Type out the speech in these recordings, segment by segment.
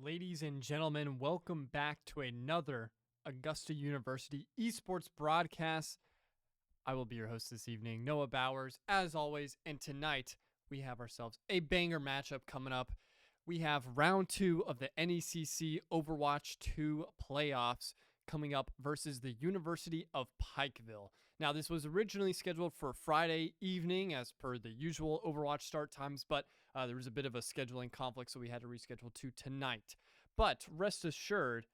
Ladies and gentlemen, welcome back to another Augusta University Esports broadcast. I will be your host this evening, Noah Bowers, as always, and tonight we have ourselves a banger matchup coming up. We have round 2 of the NECC Overwatch 2 playoffs coming up versus the University of Pikeville. Now, this was originally scheduled for Friday evening as per the usual Overwatch start times, but there was a bit of a scheduling conflict, so we had to reschedule to tonight. But rest assured,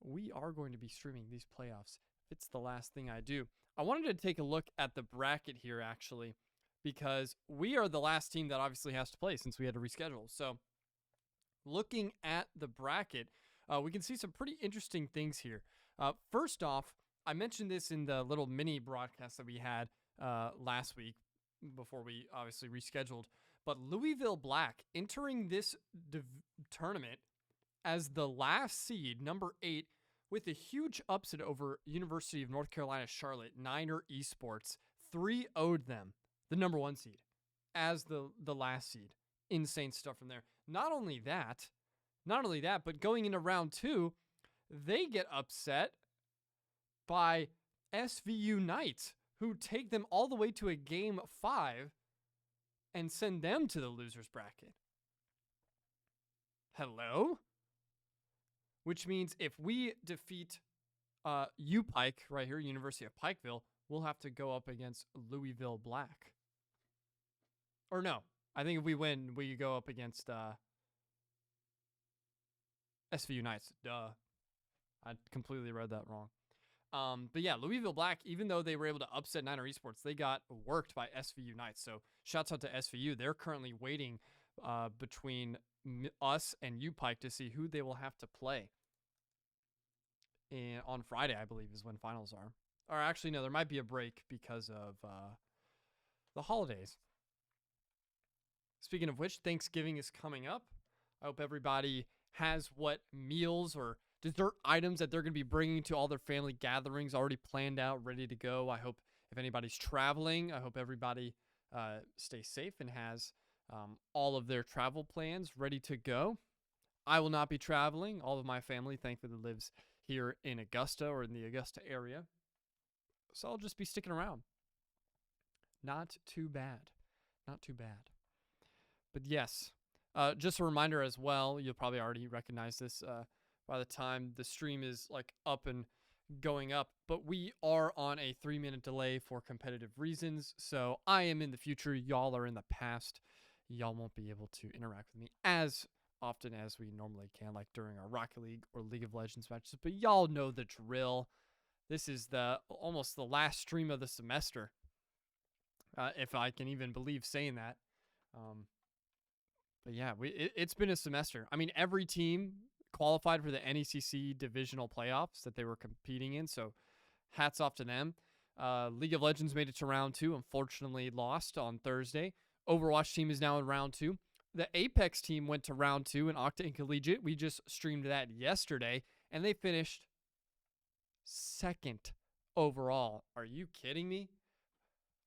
we are going to be streaming these playoffs. It's the last thing I do. I wanted to take a look at the bracket here, actually, because we are the last team that obviously has to play since we had to reschedule. So looking at the bracket, we can see some pretty interesting things here. First off, I mentioned this in the little mini broadcast that we had last week before we obviously rescheduled, but Louisville Black entering this tournament as the last seed, number 8, with a huge upset over University of North Carolina Charlotte, Niner Esports, 3-0'd them, the number 1 seed, as the last seed. Insane stuff from there. Not only that, but going into round 2, they get upset by SVU Knights, who take them all the way to a game 5 and send them to the losers bracket. Hello? Which means if we defeat UPike right here, University of Pikeville, we'll have to go up against Louisville Black. Or no, I think if we win, we go up against SVU Knights. Duh. I completely read that wrong. But yeah, Louisville Black, even though they were able to upset Niner Esports, they got worked by SVU Knights. So shouts out to SVU. They're currently waiting between us and UPike to see who they will have to play. And on Friday, I believe, is when finals are. Or actually, no, there might be a break because of the holidays. Speaking of which, Thanksgiving is coming up. I hope everybody has what meals or dessert items that they're going to be bringing to all their family gatherings already planned out, ready to go. I hope if anybody's traveling, I hope everybody stays safe and has all of their travel plans ready to go. I will not be traveling. All of my family, thankfully, lives here in Augusta or in the Augusta area. So I'll just be sticking around. Not too bad. Not too bad. But yes, just a reminder as well, you'll probably already recognize this by the time the stream is like up and going up, but we are on a 3-minute delay for competitive reasons. So I am in the future. Y'all are in the past. Y'all won't be able to interact with me as often as we normally can, like during our Rocket League or League of Legends matches, but y'all know the drill. This is almost the last stream of the semester. If I can even believe saying that. But yeah, it's been a semester. I mean, every team qualified for the NECC divisional playoffs that they were competing in, so hats off to them. League of Legends made it to round 2, unfortunately lost on Thursday. Overwatch team is now in round 2. The Apex team went to round 2 in Octa and Collegiate. We just streamed that yesterday, and they finished 2nd overall. Are you kidding me?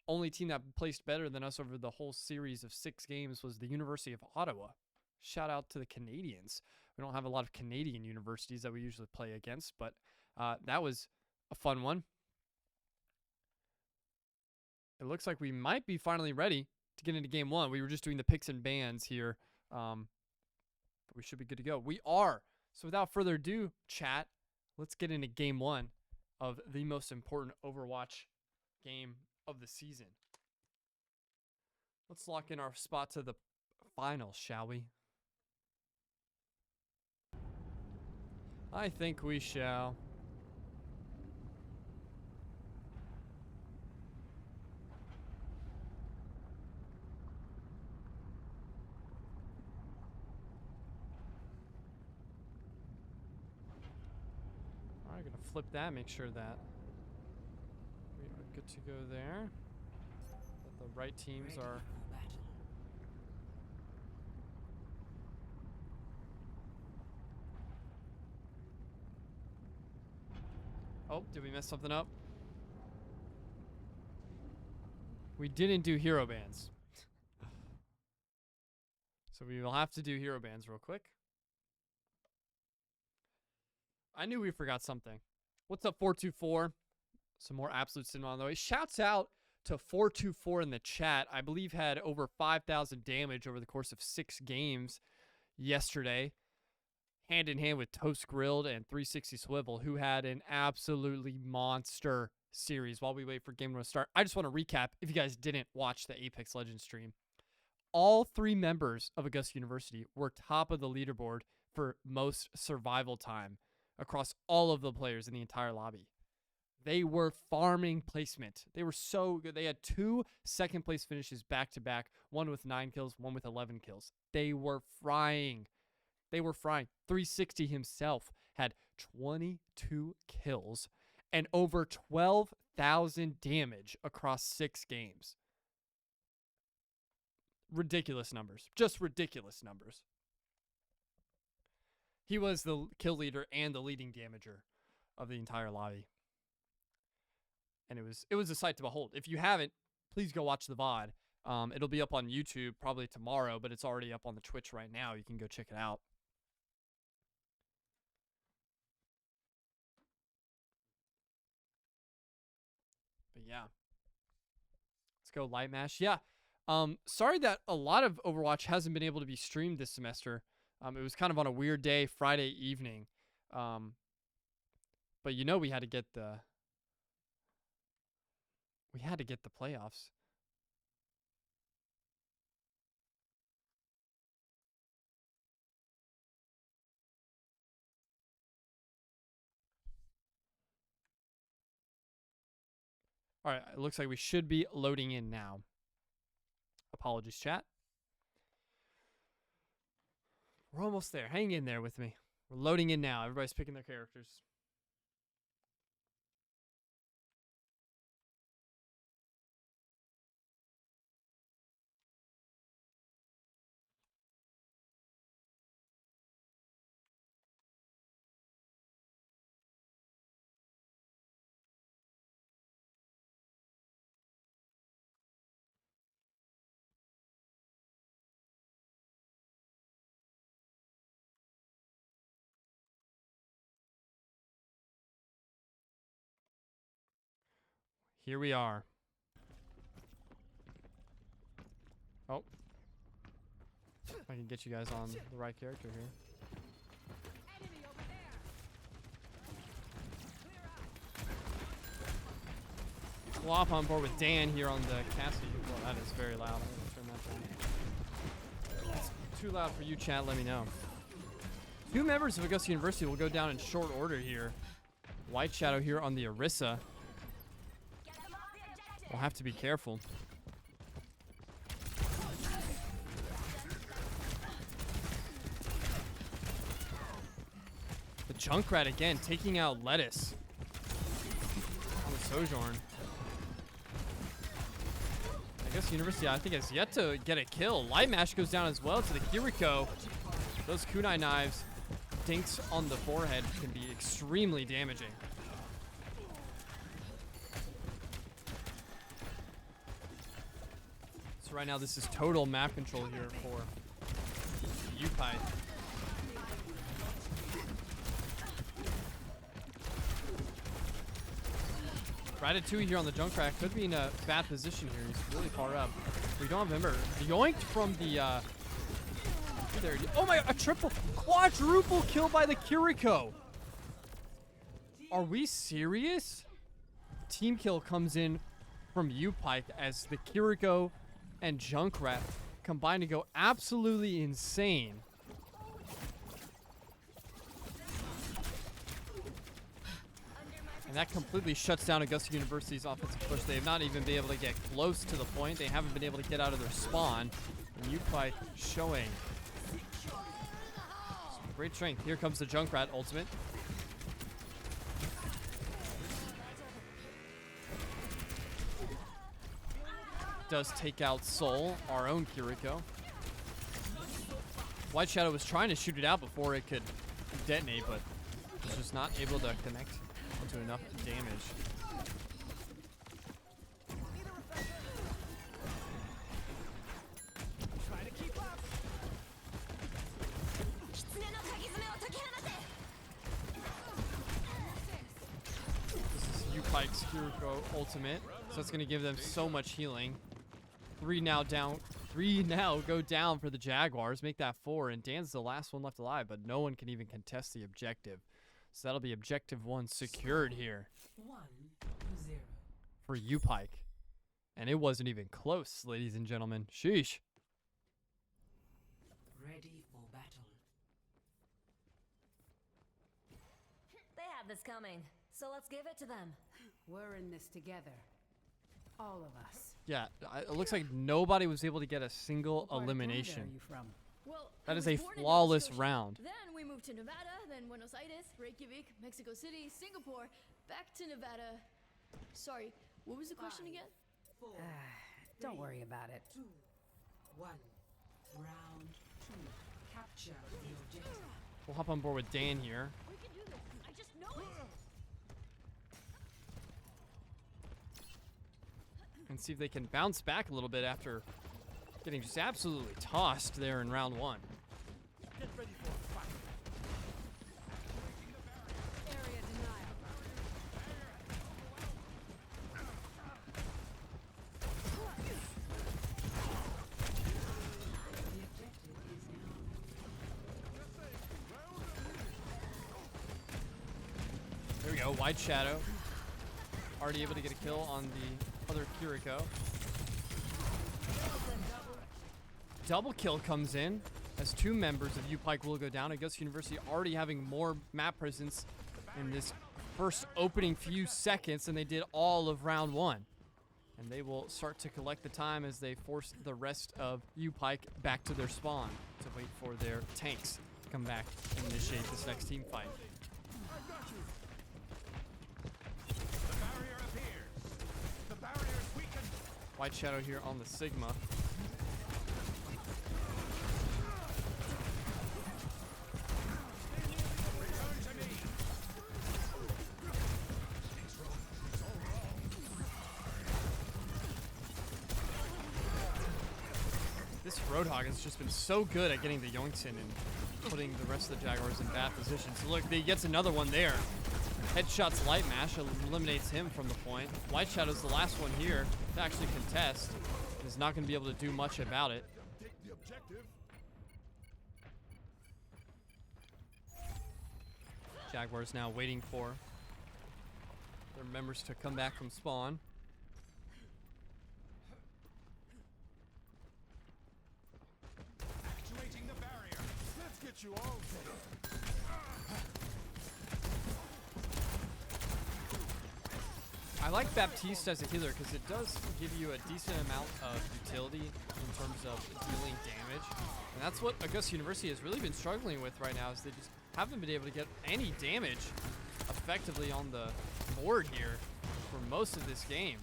Only team that placed better than us over the whole series of 6 games was the University of Ottawa. Shout out to the Canadians. We don't have a lot of Canadian universities that we usually play against, but that was a fun one. It looks like we might be finally ready to get into game 1. We were just doing the picks and bans here, but we should be good to go. We are. So without further ado, chat, let's get into game 1 of the most important Overwatch game of the season. Let's lock in our spot to the finals, shall we? I think we shall. All right, gonna flip that, make sure that we are good to go there. That the right teams are. Oh, did we mess something up? We didn't do hero bans. So we will have to do hero bans real quick. I knew we forgot something. What's up, 424? Some more absolute cinema on the way. Shouts out to 424 in the chat. I believe had over 5,000 damage over the course of 6 games yesterday. Hand in hand with Toast Grilled and 360 Swivel, who had an absolutely monster series. While we wait for game 1 to start, I just want to recap if you guys didn't watch the Apex Legends stream. All 3 members of Augusta University were top of the leaderboard for most survival time across all of the players in the entire lobby. They were farming placement. They were so good. They had 2 second place finishes back to back, one with 9 kills, one with 11 kills. They were frying. 360 himself had 22 kills and over 12,000 damage across 6 games. Ridiculous numbers. Just ridiculous numbers. He was the kill leader and the leading damager of the entire lobby. And it was a sight to behold. If you haven't, please go watch the VOD. It'll be up on YouTube probably tomorrow, but it's already up on the Twitch right now. You can go check it out. But yeah. Let's go Light Mash. Yeah. Sorry that a lot of Overwatch hasn't been able to be streamed this semester. It was kind of on a weird day, Friday evening. But you know we had to get the playoffs. All right, it looks like we should be loading in now. Apologies, chat. We're almost there. Hang in there with me. We're loading in now. Everybody's picking their characters. Here we are. Oh. I can get you guys on the right character here. Flop on board with Dan here on the Cassie. Well, that is very loud. I'm going to turn that down. If it's too loud for you, chat, let me know. 2 members of Augusta University will go down in short order here. White Shadow here on the Orisa. We'll have to be careful. The Junkrat again, taking out Lettuce on the Sojourn. I guess University, I think, has yet to get a kill. Light Mash goes down as well to the Kiriko. Those kunai knives, dinks on the forehead can be extremely damaging. So right now, this is total map control here for Yupai. Ratatouille here on the Junkrat could be in a bad position here. He's really far up. We don't remember. Yoinked from the there. Oh my, a quadruple kill by the Kiriko. Are we serious? Team kill comes in from Upike as the Kiriko and Junkrat combine to go absolutely insane. And that completely shuts down Augusta University's offensive push. They have not even been able to get close to the point. They haven't been able to get out of their spawn. And Upike showing some great strength. Here comes the Junkrat ultimate. Does take out Soul, our own Kiriko. White Shadow was trying to shoot it out before it could detonate, but was just not able to connect onto enough damage. Pike's Kiriko ultimate. So it's going to give them so much healing. 3 now down. 3 now go down for the Jaguars. Make that 4. And Dan's the last one left alive, but no one can even contest the objective. So that'll be objective 1 secured here 1-0 for U-Pike. And it wasn't even close, ladies and gentlemen. Sheesh. Ready for battle. They have this coming, so let's give it to them. We're in this together. All of us. Yeah, it looks like nobody was able to get a single What part of Canada elimination. are you from? Well, That I is was a born in Nova flawless Scotia. round. Then we moved to Nevada, then Buenos Aires, Reykjavik, Mexico City, Singapore, back to Nevada. Sorry, what was the question again? 4, Don't worry about it. 2, 1. Round 2. Capture the objective. We'll hop on board with Dan here. We can do this. I just know it. And see if they can bounce back a little bit after getting just absolutely tossed there in round 1. Area denial. The objective is now. There we go, Wide Shadow. Already able to get a kill on the other Kiriko. Double kill comes in as 2 members of U-Pike will go down. Augusta University already having more map presence in this first opening few seconds than they did all of round 1. And they will start to collect the time as they force the rest of U-Pike back to their spawn to wait for their tanks to come back and initiate this next team fight. White Shadow here on the Sigma. This Roadhog has just been so good at getting the yoinks in and putting the rest of the Jaguars in bad position. So look, he gets another one there. Headshots Light Mash eliminates him from the point. White Shadow's the last one here to actually contest. Is not going to be able to do much about it. Jaguars now waiting for their members to come back from spawn. Activating the barrier. Let's get you all dead. I like Baptiste as a healer because it does give you a decent amount of utility in terms of dealing damage. And that's what Augusta University has really been struggling with right now, is they just haven't been able to get any damage effectively on the board here for most of this game.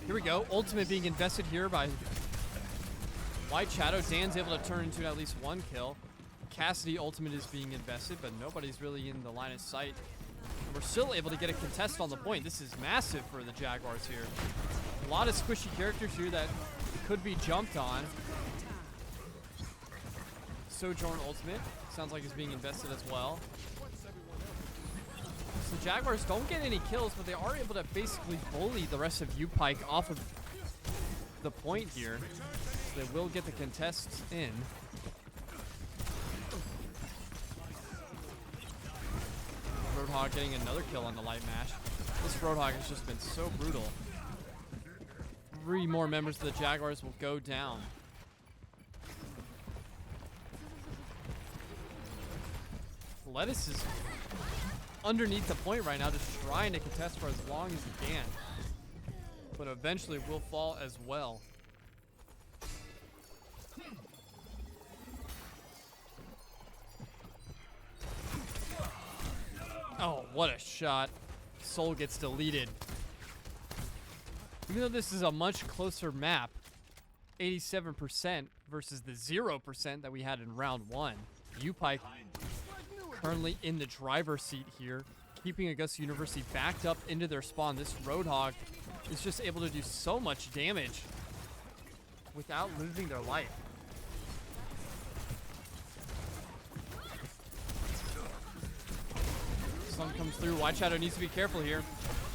Here we go. Ultimate being invested here by White Shadow. Dan's able to turn into at least 1 kill. Cassidy ultimate is being invested, but nobody's really in the line of sight. And we're still able to get a contest on the point. This is massive for the Jaguars here. A lot of squishy characters here that could be jumped on. Sojourn ultimate sounds like is being invested as well. So Jaguars don't get any kills, but they are able to basically bully the rest of U-Pike off of the point here. So they will get the contests in. Roadhog getting another kill on the Light Mash. This Roadhog has just been so brutal. 3 more members of the Jaguars will go down. Lettuce is underneath the point right now, just trying to contest for as long as he can. But eventually will fall as well. Oh, what a shot. Soul gets deleted. Even though this is a much closer map, 87% versus the 0% that we had in round 1. U-Pike currently in the driver's seat here, keeping Augusta University backed up into their spawn. This Roadhog is just able to do so much damage without losing their life. Sun comes through. White Shadow needs to be careful here.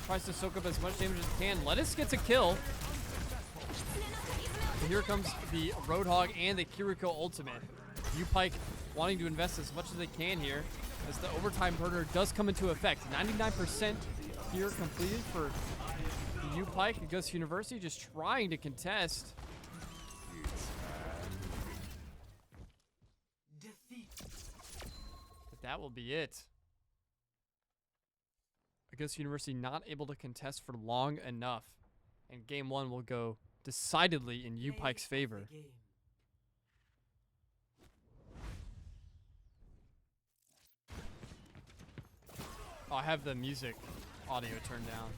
Tries to soak up as much damage as he can. Lettuce gets a kill. And here comes the Roadhog and the Kiriko ultimate. U-Pike wanting to invest as much as they can here as the overtime burner does come into effect. 99% here completed for the U-Pike. Augusta University just trying to contest. But that will be it. Augusta University not able to contest for long enough. And game one will go decidedly in U-Pike's favor. Oh, I have the music audio turned down.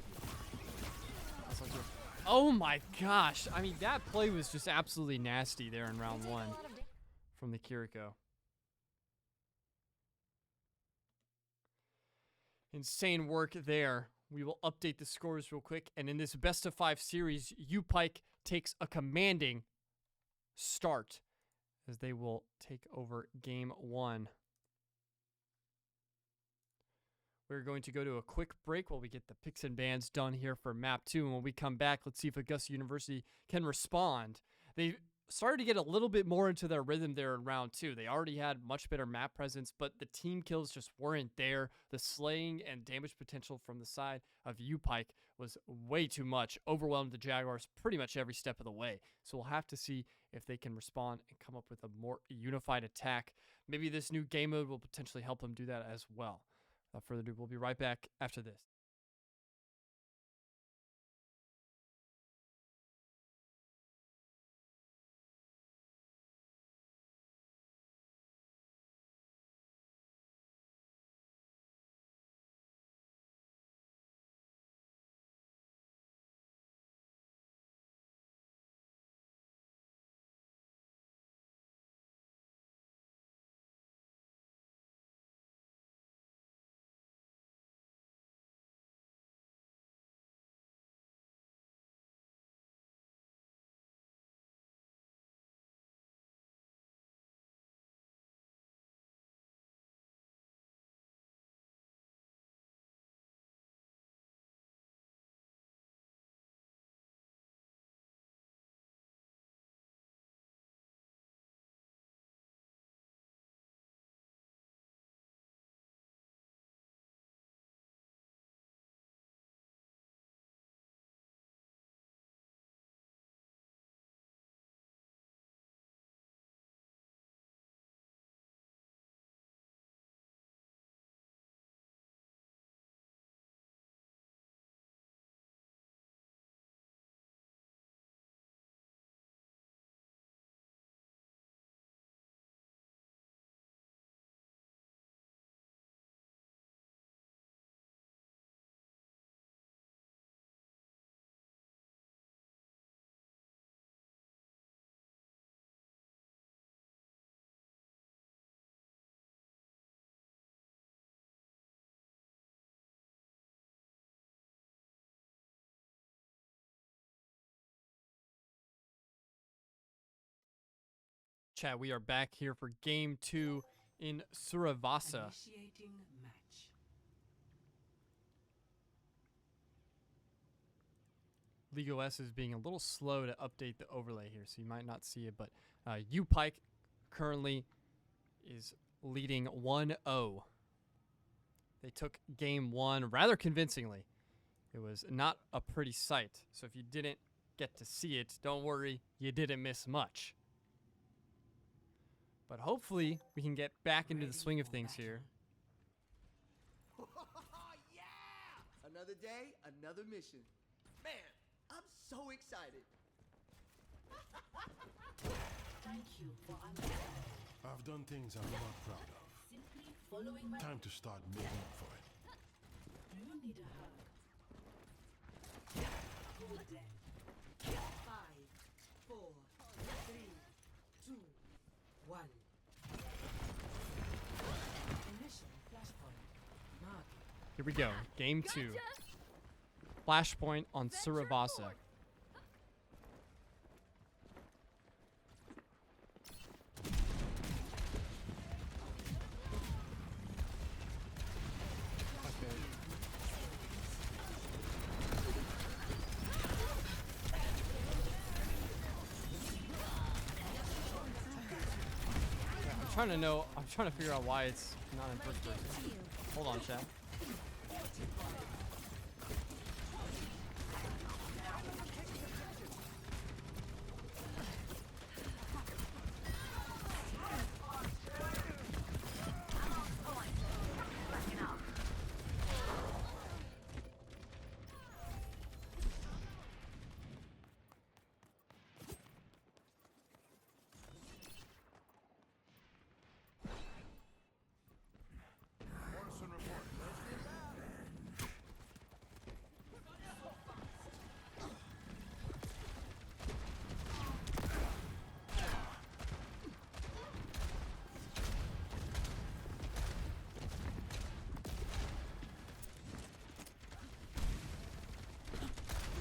Oh my gosh. I mean, that play was just absolutely nasty there in round one from the Kiriko. Insane work there. We will update the scores real quick. And in this best of 5 series, U-Pike takes a commanding start as they will take over game one. We're going to go to a quick break while we get the picks and bans done here for map 2. And when we come back, let's see if Augusta University can respond. They started to get a little bit more into their rhythm there in round 2. They already had much better map presence, but the team kills just weren't there. The slaying and damage potential from the side of U-Pike was way too much. Overwhelmed the Jaguars pretty much every step of the way. So we'll have to see if they can respond and come up with a more unified attack. Maybe this new game mode will potentially help them do that as well. Without further ado, we'll be right back after this. Chat, we are back here for game 2 in Suravasa. Initiating match. League OS is being a little slow to update the overlay here, so you might not see it, but U-Pike currently is leading 1-0. They took game 1 rather convincingly. It was not a pretty sight, so if you didn't get to see it, don't worry, you didn't miss much. But hopefully, we can get back into the swing of things here. Yeah! Another day, another mission. Man, I'm so excited. Thank you for understanding. I've done things I'm not proud of. Simply following my. Time to start making up for it. Do you need a hug? Hold them. 5, 4, 3, 2, 1. Initial flashpoint. Mark. Here we go, game 2. Flashpoint on Suravasa. trying to figure out why it's not in first person. Hold on, chat.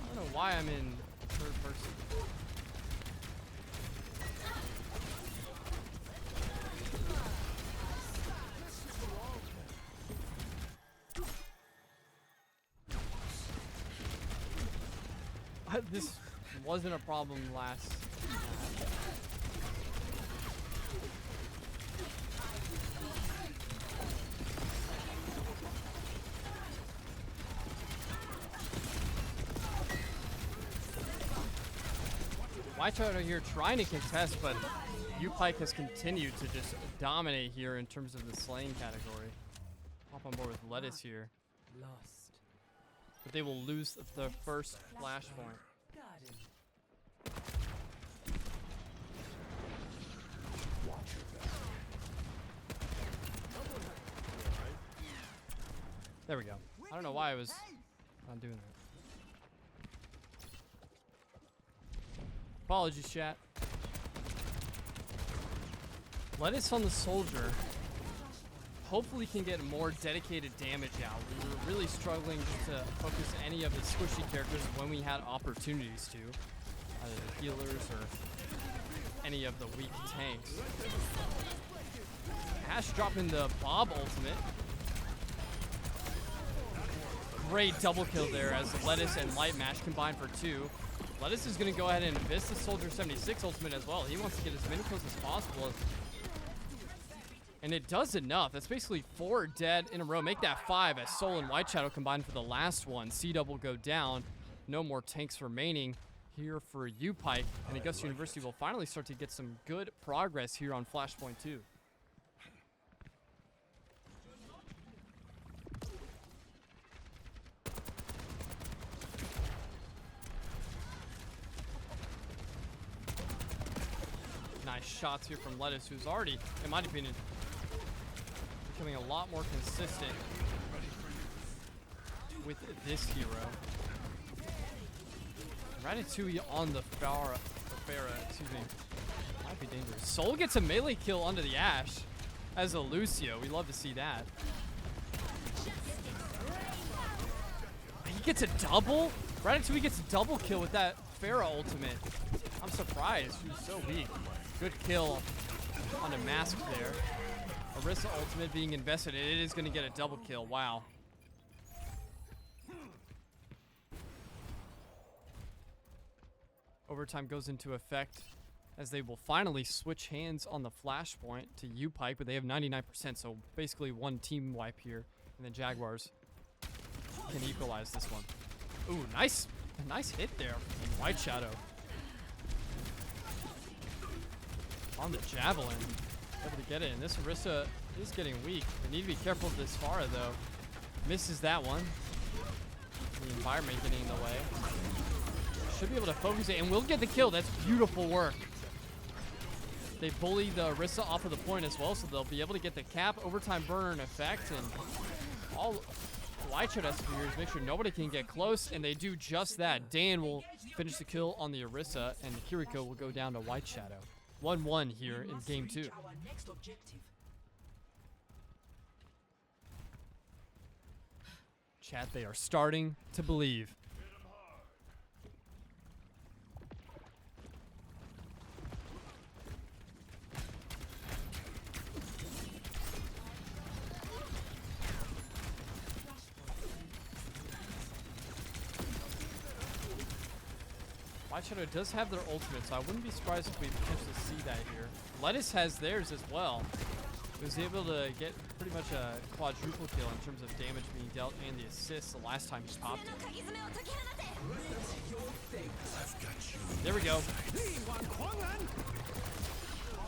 I don't know why I'm in third person. This wasn't a problem last match. White Shadow here trying to contest, but Pike has continued to just dominate here in terms of the slaying category. Hop on board with Lettuce here. Lost. But they will lose the first flashpoint. Garden. There we go. I don't know why I was not doing that. Apologies, chat. Lettuce on the soldier. Hopefully can get more dedicated damage out. We were really struggling to focus any of the squishy characters when we had opportunities to. Either the healers or any of the weak tanks. Ash dropping the Bob ultimate. Great double kill there as Lettuce and Light Mash combined for 2. Lettuce is going to go ahead and invest the Soldier 76 ultimate as well. He wants to get as many kills as possible. And it does enough. That's basically 4 dead in a row. Make that 5 as Soul and White Shadow combined for the last one. C-Double go down. No more tanks remaining here for Pike. And Augusta University will finally start to get some good progress here on Flashpoint 2. Nice shots here from Lettuce, who's already, in my opinion, becoming a lot more consistent with this hero. Ratatouille on the Farah, excuse me, might be dangerous. Soul gets a melee kill onto the Ashe as a Lucio. We love to see that. He gets a double? Ratatouille gets a double kill with that Farah ultimate. I'm surprised. She was so weak. Good kill on a Mask there. Orisa ultimate being invested. It is going to get a double kill. Wow. Overtime goes into effect as they will finally switch hands on the flashpoint to Pike, but they have 99%, so basically one team wipe here, and the Jaguars can equalize this one. Ooh, a nice hit there from White Shadow. On the Javelin, able to get it, and this Orisa is getting weak. They need to be careful of this Farah, though. Misses that one. The environment getting in the way. Should be able to focus it, and we'll get the kill. That's beautiful work. They bully the Orisa off of the point as well, so they'll be able to get the cap, overtime burner in effect, and all White Shadow has to do here is make sure nobody can get close, and they do just that. Dan will finish the kill on the Orisa, and Kiriko will go down to White Shadow. 1-1 here in game 2. Our next objective. Chat, they are starting to believe. White Shadow does have their ultimate, so I wouldn't be surprised if we potentially see that here. Lettuce has theirs as well. He was able to get pretty much a quadruple kill in terms of damage being dealt and the assists the last time he popped it. There we go.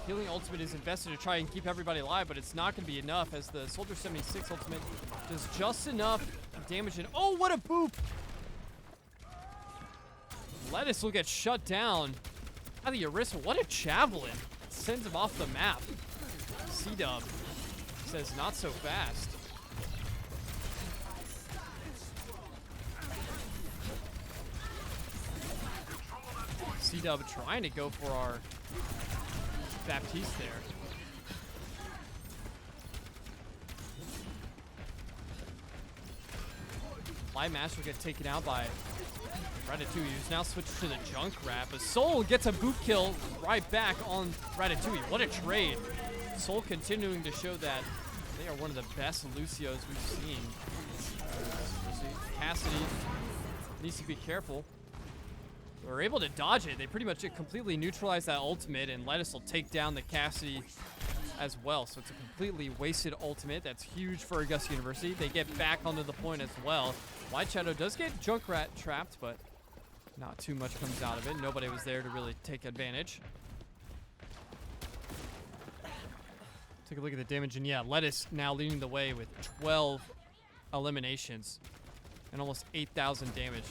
Healing ultimate is invested to try and keep everybody alive, but it's not going to be enough as the Soldier 76 ultimate does just enough damage. And oh, what a boop! Lettuce will get shut down. How the Orisa, what a javelin. Sends him off the map. C-Dub says not so fast. C-Dub trying to go for our Baptiste there. Light Mash will get taken out by Ratatouille, who's now switched to the Junkrat. But Soul gets a boot kill right back on Ratatouille. What a trade. Soul continuing to show that they are one of the best Lucios we've seen. Cassidy needs to be careful. They're able to dodge it. They pretty much completely neutralize that ultimate, and Lettuce will take down the Cassidy as well. So it's a completely wasted ultimate. That's huge for Augusta University. They get back onto the point as well. White Shadow does get Junkrat trapped, but not too much comes out of it. Nobody was there to really take advantage. Take a look at the damage, and yeah, Lettuce now leading the way with 12 eliminations and almost 8,000 damage.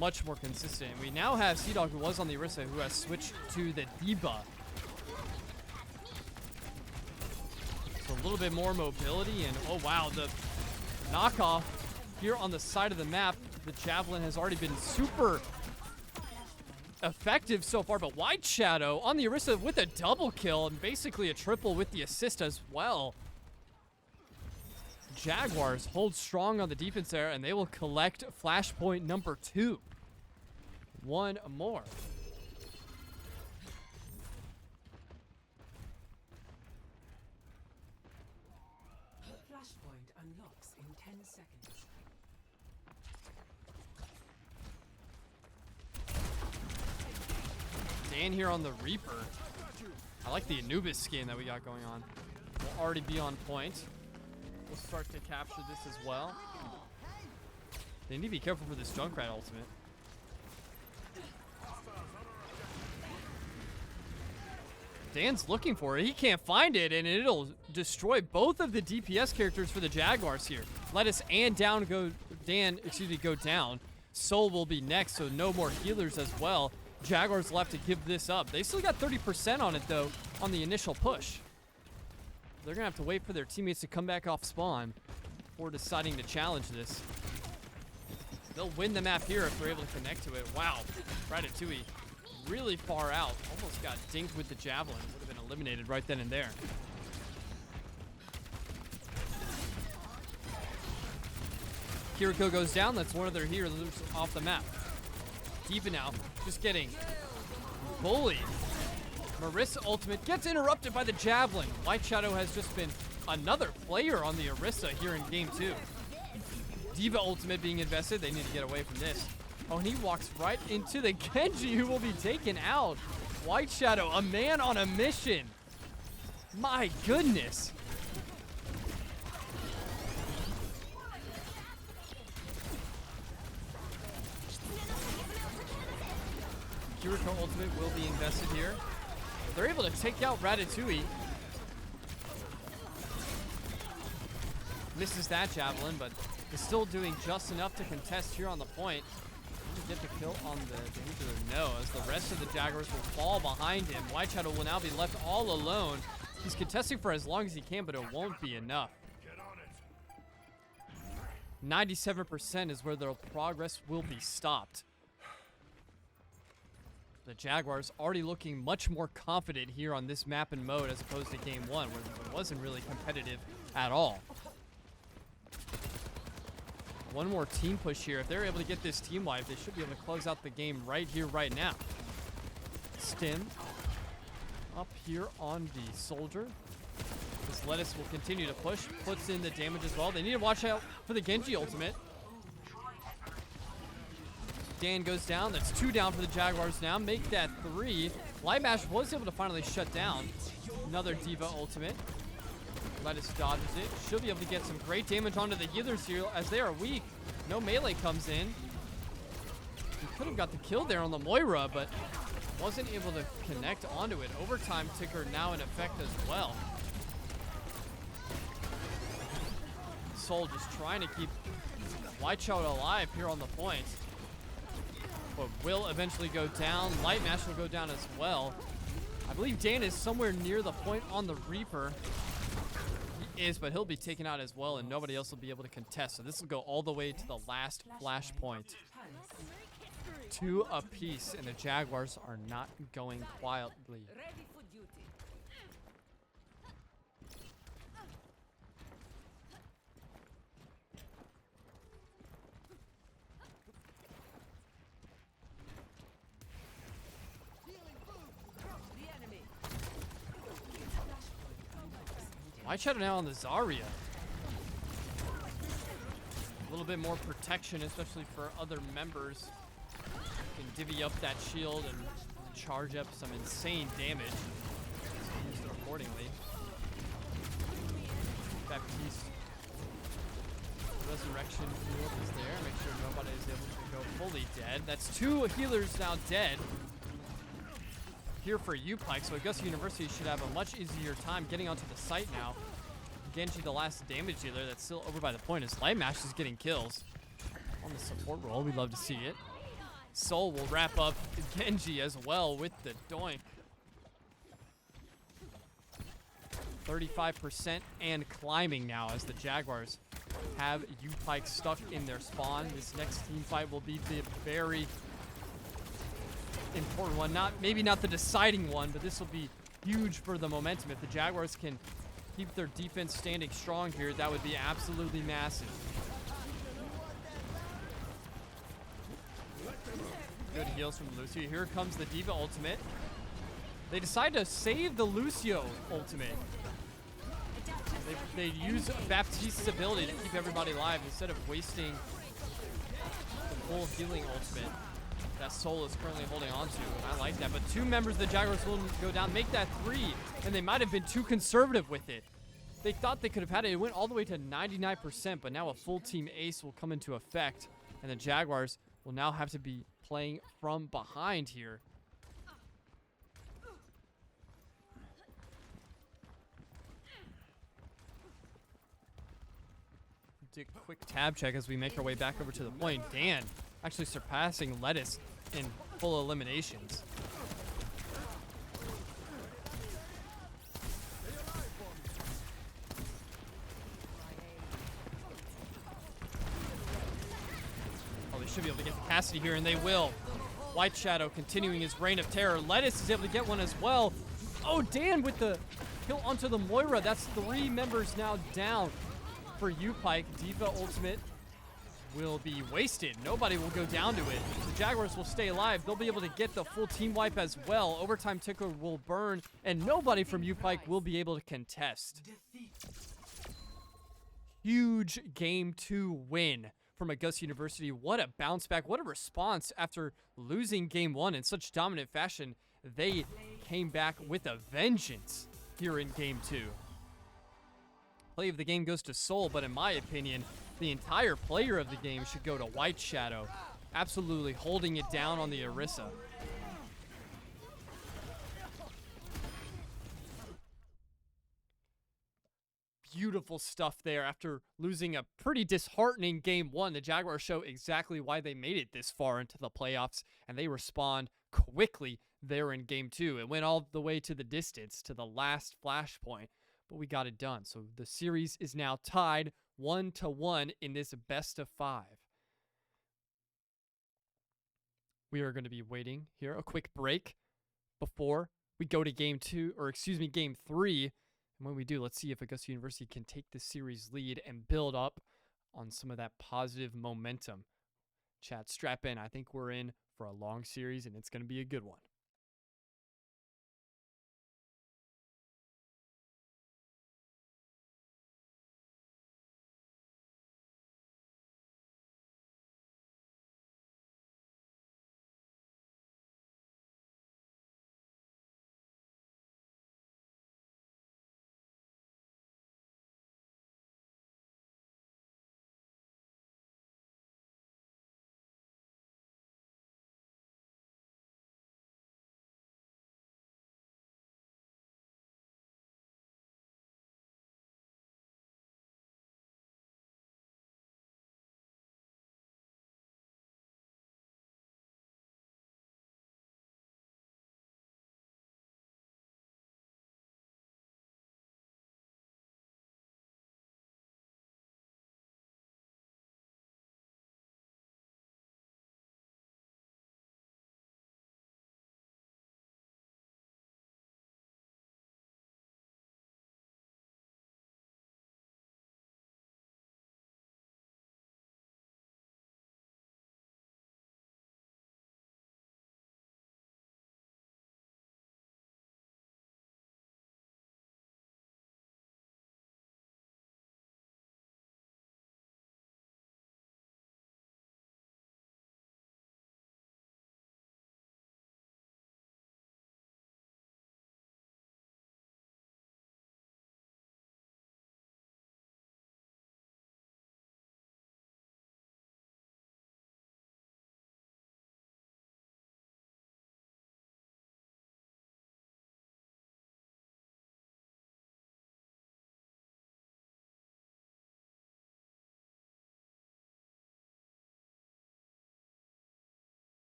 Much more consistent. We now have Sea-Dog, who was on the Orisa, who has switched to the D.Va. So a little bit more mobility, and oh wow, the knockoff here on the side of the map. The Javelin has already been super effective so far, but White Shadow on the Orisa with a double kill and basically a triple with the assist as well. Jaguars hold strong on the defense there, and they will collect flashpoint number 2. One more. Flashpoint unlocks in 10 seconds. Dan here on the Reaper. I like the Anubis skin that we got going on. We'll already be on point. We'll start to capture this as well. They need to be careful for this Junkrat ultimate. Dan's looking for it. He can't find it, and it'll destroy both of the DPS characters for the Jaguars here. Lettuce and go down. Soul will be next, so no more healers as well. Jaguars will have to give this up. They still got 30% on it, though, on the initial push. They're going to have to wait for their teammates to come back off spawn before deciding to challenge this. They'll win the map here if they're able to connect to it. Wow, Ratatouille really far out. Almost got dinked with the Javelin. Would have been eliminated right then and there. Kiriko goes down. That's one of their healers off the map. D.Va now just getting bullied. Marissa ultimate gets interrupted by the Javelin. White Shadow has just been another player on the Orisa here in game 2. D.Va ultimate being invested. They need to get away from this. Oh, and he walks right into the Genji, who will be taken out. White Shadow, a man on a mission. My goodness. Kiriko ultimate will be invested here. They're able to take out Ratatouille. Misses that Javelin, but is still doing just enough to contest here on the point. Get the kill on the Danger? No, as the rest of the Jaguars will fall behind him. White Shadow will now be left all alone. He's contesting for as long as he can, but it won't be enough. 97% is where their progress will be stopped. The Jaguars already looking much more confident here on this map and mode as opposed to game 1, where it wasn't really competitive at all. One more team push here. If they're able to get this team wipe, they should be able to close out the game right here, right now. Stim up here on the Soldier. This Lettuce will continue to push. Puts in the damage as well. They need to watch out for the Genji ultimate. Dan goes down. That's 2 down for the Jaguars now. Make that 3. Lightmash was able to finally shut down another Diva ultimate. Lettuce dodges it. She'll be able to get some great damage onto the healers here as they are weak. No melee comes in. He could have got the kill there on the Moira, but wasn't able to connect onto it. Overtime ticker now in effect as well. Soul just trying to keep White Shadow alive here on the point. But will eventually go down. Lightmash will go down as well. I believe Dan is somewhere near the point on the Reaper. He is, but he'll be taken out as well, and nobody else will be able to contest. So this will go all the way to the last flashpoint. 2 apiece, and the Jaguars are not going quietly. Ready for duty. White Shadow now on the Zarya. A little bit more protection, especially for other members. Can divvy up that shield and charge up some insane damage. Use it accordingly. Baptiste. Resurrection field is there. Make sure nobody is able to go fully dead. That's 2 healers now dead. Here for Upike, so Augusta University should have a much easier time getting onto the site now. Genji, the last damage dealer that's still over by the point, as Lightmash is getting kills. On the support role, we love to see it. Soul will wrap up Genji as well with the doink. 35% and climbing now as the Jaguars have Upike stuck in their spawn. This next team fight will be the very important one. Maybe not the deciding one, but this will be huge for the momentum. If the Jaguars can keep their defense standing strong here, that would be absolutely massive. Good heals from Lucio. Here comes the Diva ultimate. They decide to save the Lucio ultimate. They use Baptiste's ability to keep everybody alive instead of wasting the full healing ultimate that Soul is currently holding on to. And I like that. But 2 members of the Jaguars will go down, make that 3, and they might have been too conservative with it. They thought they could have had it. It went all the way to 99%, but now a full team ace will come into effect, and the Jaguars will now have to be playing from behind here. Do a quick tab check as we make our way back over to the point. Dan actually surpassing Lettuce in full eliminations. Oh, they should be able to get the Cassidy here, and they will. White Shadow continuing his reign of terror. Lettuce is able to get one as well. Oh, Dan with the kill onto the Moira. That's 3 members now down for Upike. Diva ultimate will be wasted. Nobody will go down to it. The Jaguars will stay alive. They'll be able to get the full team wipe as well. Overtime ticker will burn, and nobody from Upike will be able to contest. Huge game 2 win from Augusta University. What a bounce back. What a response after losing game 1 in such dominant fashion. They came back with a vengeance here in game 2. Play of the game goes to Soul, but in my opinion, the entire player of the game should go to White Shadow. Absolutely holding it down on the Orisa. Beautiful stuff there. After losing a pretty disheartening game 1, the Jaguars show exactly why they made it this far into the playoffs, and they respond quickly there in game 2. It went all the way to the distance, to the last flashpoint, but we got it done. So the series is now tied 1-1 in this best of 5. We are going to be waiting here a quick break before we go to game 3. And when we do, let's see if Augusta University can take the series lead and build up on some of that positive momentum. Chat, strap in. I think we're in for a long series, and it's going to be a good one.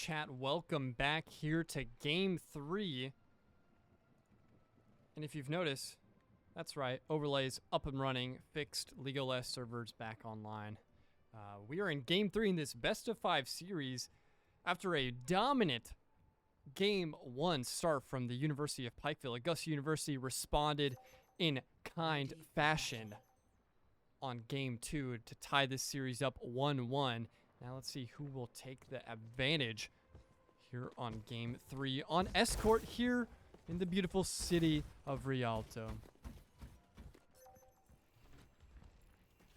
chat? Welcome back here to Game 3. And if you've noticed, that's right, Overlay's up and running, fixed League of Legends servers back online. We are in Game 3 in this best-of-5 series after a dominant Game 1 start from the University of Pikeville. Augusta University responded in kind fashion on Game 2 to tie this series up 1-1. Now let's see who will take the advantage here on Game 3 on Escort here in the beautiful city of Rialto.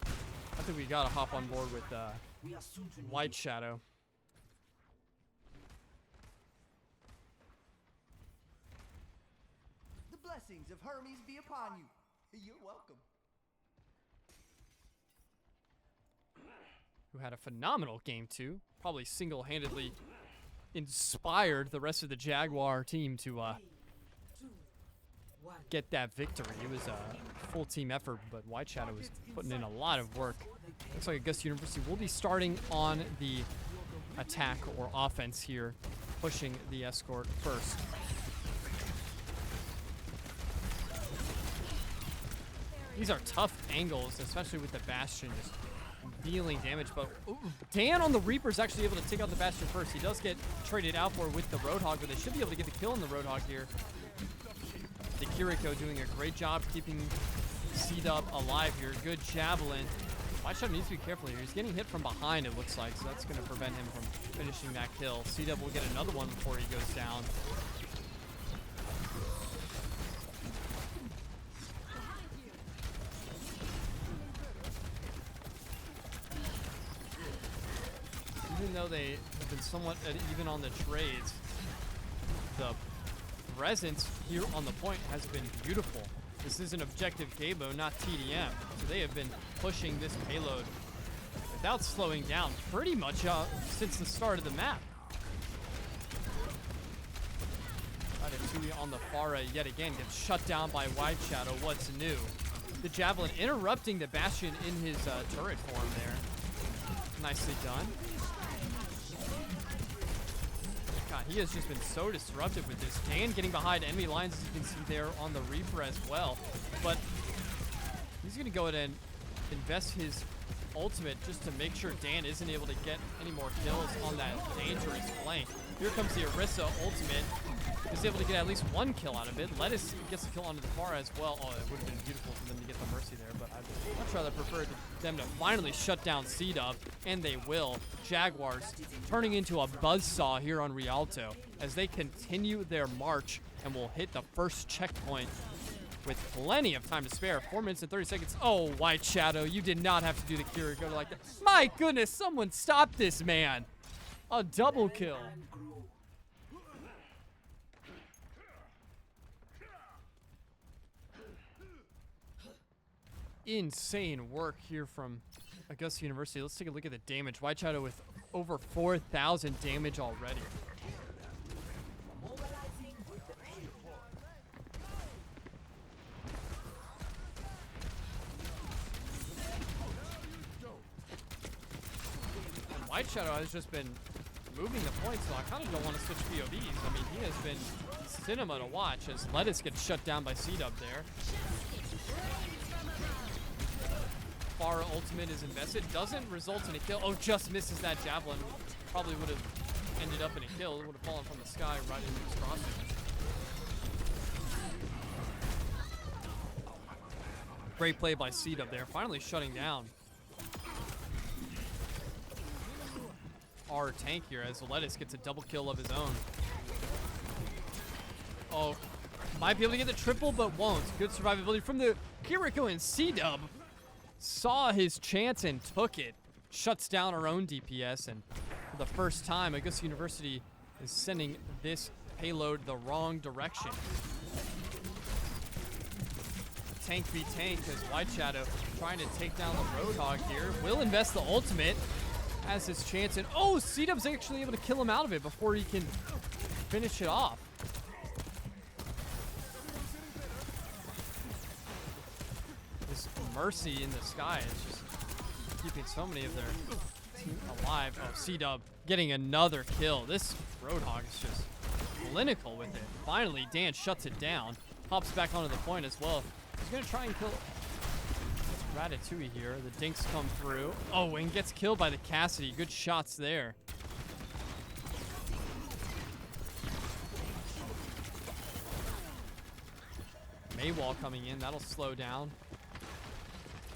I think we gotta hop on board with White Shadow. The blessings of Hermes be upon you. You're welcome. Who had a phenomenal Game 2. Probably single-handedly inspired the rest of the Jaguar team to get that victory. It was a full team effort, but White Shadow was putting in a lot of work. Looks like Augusta University will be starting on the attack or offense here, pushing the Escort first. These are tough angles, especially with the Bastion just dealing damage, but Dan on the Reaper is actually able to take out the Bastion first. He does get traded out for with the Roadhog, but they should be able to get the kill on the Roadhog here. The Kiriko doing a great job keeping C-Dub alive here. Good Javelin. White Shadow needs to be careful here. He's getting hit from behind, it looks like, so that's going to prevent him from finishing that kill. C-Dub will get another one before he goes down. Even though they have been somewhat even on the trades, the presence here on the point has been beautiful. This is an objective game mode, not TDM. So they have been pushing this payload without slowing down pretty much since the start of the map. Ratatouille on the Pharah yet again gets shut down by White Shadow. What's new? The Javelin interrupting the Bastion in his turret form there. Nicely done. God, he has just been so disruptive with this. Dan getting behind enemy lines, as you can see there on the Reaper as well. But he's going to go ahead and invest his ultimate just to make sure Dan isn't able to get any more kills on that dangerous flank. Here comes the Orisa ultimate. He's able to get at least one kill out of it. Lettuce gets a kill onto the Pharah as well. Oh, it would have been beautiful for them to get the Mercy there, but I'd much rather prefer them to finally shut down C-Dub, and they will. Jaguars turning into a buzzsaw here on Rialto as they continue their march and will hit the first checkpoint with plenty of time to spare. 4 minutes and 30 seconds. Oh, White Shadow, you did not have to do the Kiriko like that. My goodness, someone stop this man. A double kill. Insane work here from Augusta University. Let's take a look at the damage. White Shadow with over 4,000 damage already. And White Shadow has just been moving the points, so I kind of don't want to switch POVs. I mean, he has been cinema to watch as Lettuce gets shut down by C-Dub there. Pharah ultimate is invested. Doesn't result in a kill. Oh, just misses that Javelin. Probably would have ended up in a kill. It would have fallen from the sky right into his crosshair. Great play by C-Dub there. Finally shutting down our tank here as Lettuce gets a double kill of his own. Oh, might be able to get the triple, but won't. Good survivability from the Kiriko, and C-Dub saw his chance and took it. Shuts down our own DPS, and for the first time, Augusta University is sending this payload the wrong direction. Tank v tank as White Shadow trying to take down the Roadhog here. Will invest the ultimate, has his chance, and oh, C-Dub's actually able to kill him out of it before he can finish it off. Mercy in the sky is just keeping so many of their team alive. Oh, C-Dub getting another kill. This Roadhog is just clinical with it. Finally, Dan shuts it down. Hops back onto the point as well. He's going to try and kill Ratatouille here. The dinks come through. Oh, and gets killed by the Cassidy. Good shots there. Maywall coming in. That'll slow down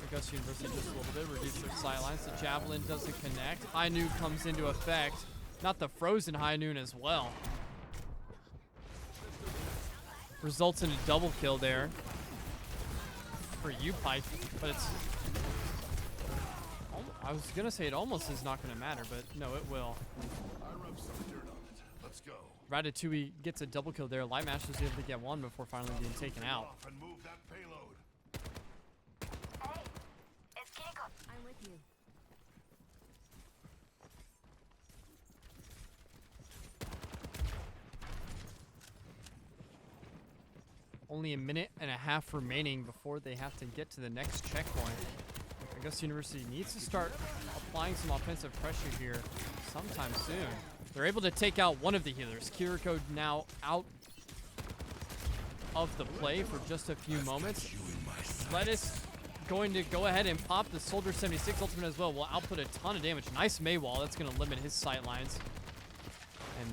Augusta University just a little bit. Reduce their sightlines. The Javelin doesn't connect. High Noon comes into effect. Not the frozen High Noon as well. Results in a double kill there for Pike, but it's... I was going to say it almost is not going to matter, but no, it will. I rubbed some dirt on it. Let's go. Ratatouille gets a double kill there. Lightmatch was able to get one before finally being taken out. Off and move that payload. I'm with you. Only a minute and a half remaining before they have to get to the next checkpoint. Augusta University needs to start applying some offensive pressure here sometime soon. They're able to take out one of the healers. Kiriko now out of the play for just a few moments. Lettuce going to go ahead and pop the Soldier 76 ultimate as well. Will output a ton of damage. Nice Maywall. That's going to limit his sight lines. And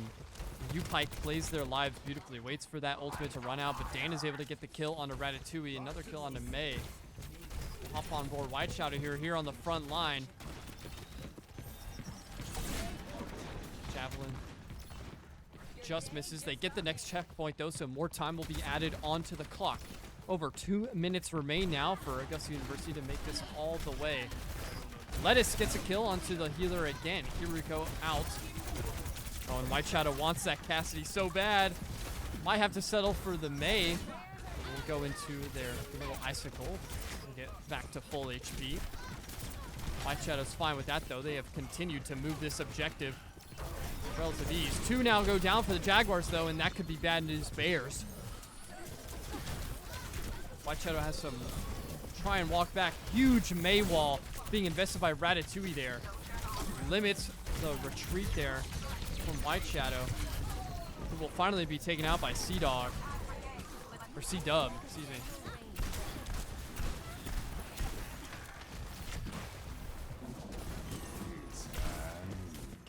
Pike plays their lives beautifully. Waits for that ultimate to run out, but Dan is able to get the kill onto Ratatouille. Another kill onto May. Hop on board. White Shadow here on the front line. Javelin just misses. They get the next checkpoint though, so more time will be added onto the clock. Over 2 minutes remain now for Augusta University to make this all the way. Lettuce gets a kill onto the healer again. Kiriko out. Oh, and White Shadow wants that Cassidy so bad. Might have to settle for the May. We'll go into their little icicle and get back to full HP. White Shadow's fine with that though. They have continued to move this objective with relative ease. 2 now go down for the Jaguars though, and that could be bad news Bears. White Shadow has some try and walk back. Huge May wall being invested by Ratatouille there. Limits the retreat there from White Shadow, who will finally be taken out by Sea-Dog. Or Sea-Dub, excuse me.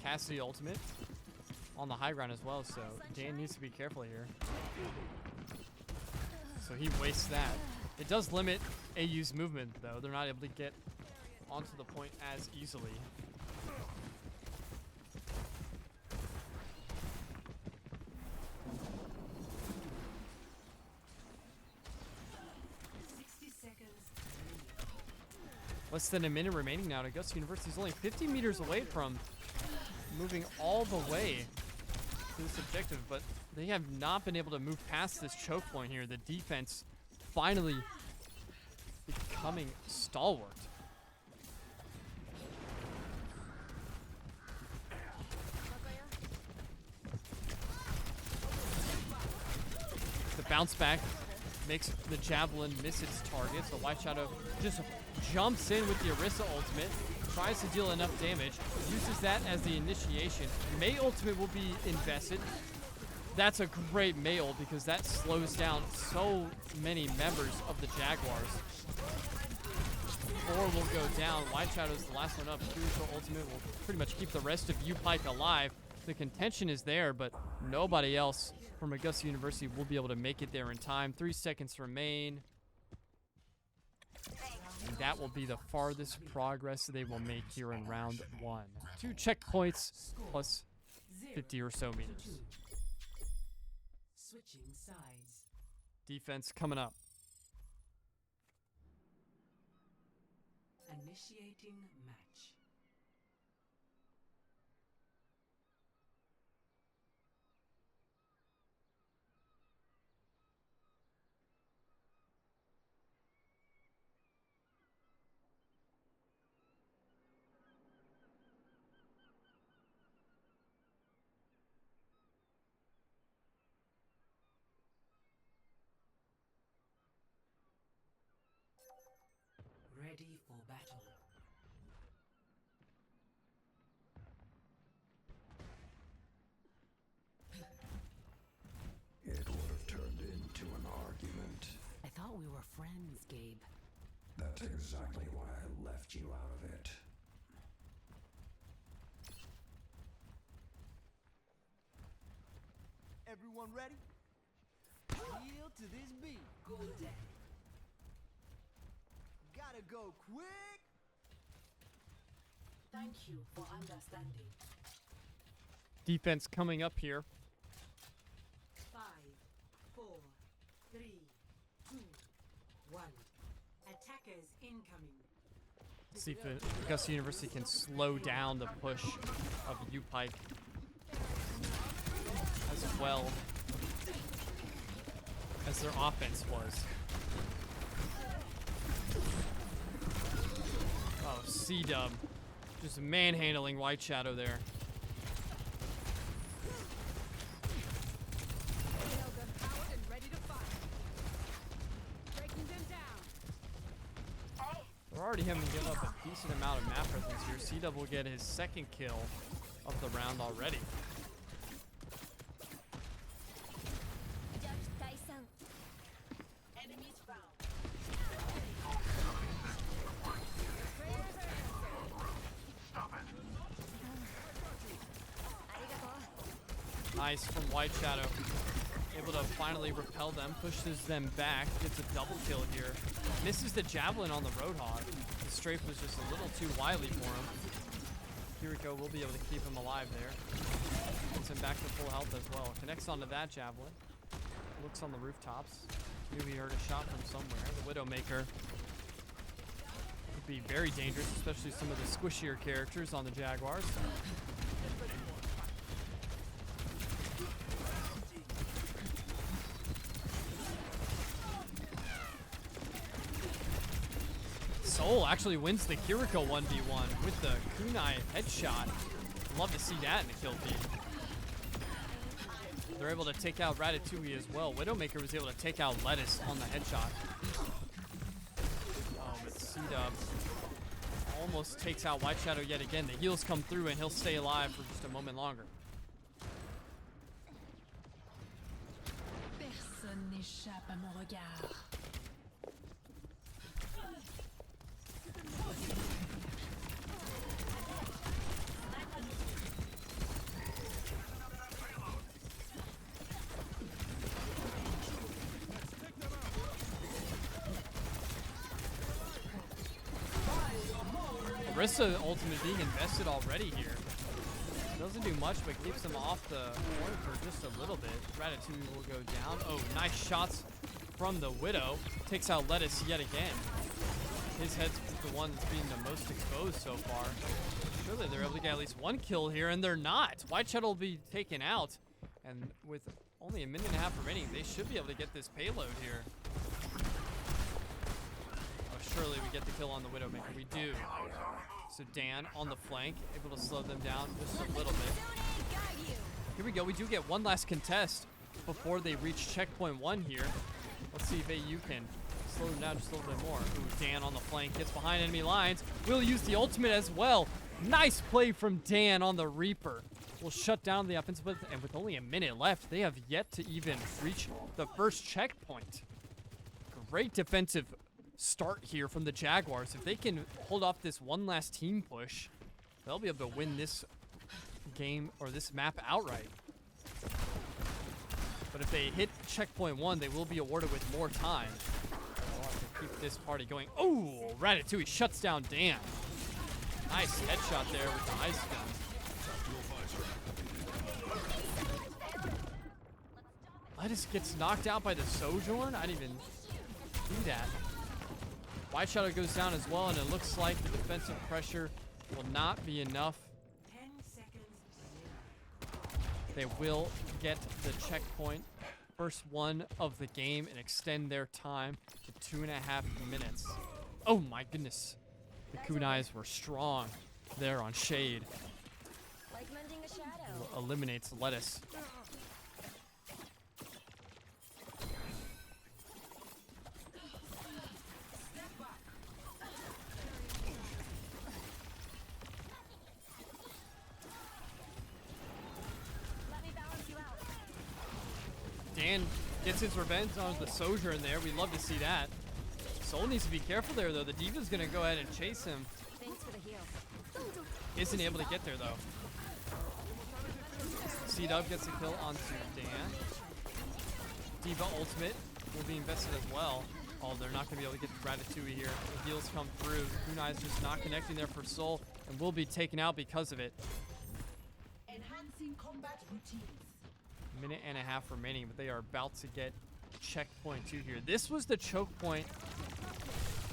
Cassidy ultimate on the high ground as well, so Dan needs to be careful here. So he wastes that. It does limit AU's movement though. They're not able to get onto the point as easily. Less than a minute remaining now. Augusta University is only 50 meters away from moving all the way to this objective, but they have not been able to move past this choke point here. The defense finally becoming stalwart. The bounce back makes the Javelin miss its target, so White Shadow just jumps in with the Orisa ultimate, tries to deal enough damage, uses that as the initiation. May ultimate will be invested. That's a great May ult because that slows down so many members of the Jaguars. 4 will go down. White Shadow's the last one up. Kiriko ultimate will pretty much keep the rest of Pike alive. The contention is there, but nobody else from Augusta University will be able to make it there in time. 3 seconds remain. And that will be the farthest progress they will make here in round 1. 2 checkpoints plus 50 or so meters. Switching sides. Defense coming up. Initiating match. Ready for battle. thought we were friends, Gabe. That's exactly why I left you out of it. Everyone ready? Heel to this beat. Golden. Gotta go quick. Thank you for understanding. Defense coming up here. 5, 4, 3, 2, 1. Attackers incoming. See if Augusta University can slow down the push of U-Pike as well as their offense was. Oh, C-Dub. Just manhandling White Shadow there. We're already having to give up a decent amount of map presence here. C-Dub will get his second kill of the round already. Enemies found. Nice from White Shadow. Able to finally repel them, pushes them back, gets a double kill here. Misses the javelin on the Roadhog. The strafe was just a little too wily for him. Kiriko will be able to keep him alive there. Gets him back to full health as well. Connects onto that javelin. Looks on the rooftops. Knew he heard a shot from somewhere. The Widowmaker could be very dangerous, especially some of the squishier characters on the Jaguars. Soul actually wins the Kiriko 1v1 with the kunai headshot. Love to see that in the kill feed. They're able to take out Ratatouille as well. Widowmaker was able to take out Lettuce on the headshot. Oh, but C-Dub almost takes out White Shadow yet again. The heals come through and he'll stay alive for just a moment longer. Personne n'échappe à mon regard. Orisa ultimate being invested already here. Doesn't do much, but keeps them off the point for just a little bit. Ratatouille will go down. Oh, nice shots from the Widow. Takes out Lettuce yet again. His head's the one that's being the most exposed so far. Surely they're able to get at least one kill here, and they're not. White Shadow will be taken out. And with only a minute and a half remaining, they should be able to get this payload here. Oh, surely we get the kill on the Widowmaker. We do. So Dan on the flank, able to slow them down just a little bit. Here we go. We do get one last contest before they reach checkpoint 1 here. Let's see if AU can slow them down just a little bit more. Ooh, Dan on the flank, gets behind enemy lines. Will use the ultimate as well. Nice play from Dan on the Reaper. Will shut down the offensive, and with only a minute left, they have yet to even reach the first checkpoint. Great defensive start here from the Jaguars. If they can hold off this one last team push, they'll be able to win this game or this map outright. But if they hit checkpoint 1, they will be awarded with more time. They'll have to keep this party going. Oh, Ratatouille shuts down Dan. Nice headshot there with the ice gun. Lettuce gets knocked out by the Sojourn. I didn't even see that. White Shadow goes down as well, and it looks like the defensive pressure will not be enough. 10 seconds. They will get the checkpoint, first one of the game, and extend their time to 2.5 minutes. Oh my goodness. The kunais were strong there on Shade. Like mending a shadow. Eliminates Lettuce. Dan Gets his revenge on the Sojourn there. We love to see that. Soul needs to be careful there, though. The Diva's going to go ahead and chase him. Thanks for the heal. Isn't able to get there, though. C-Dub gets a kill onto Dan. Diva ultimate will be invested as well. Oh, they're not going to be able to get the Ratatouille here. The heals come through. Kunai's just not connecting there for Soul and will be taken out because of it. Enhancing combat routines. Minute and a half remaining, but they are about to get checkpoint 2 here. This was the choke point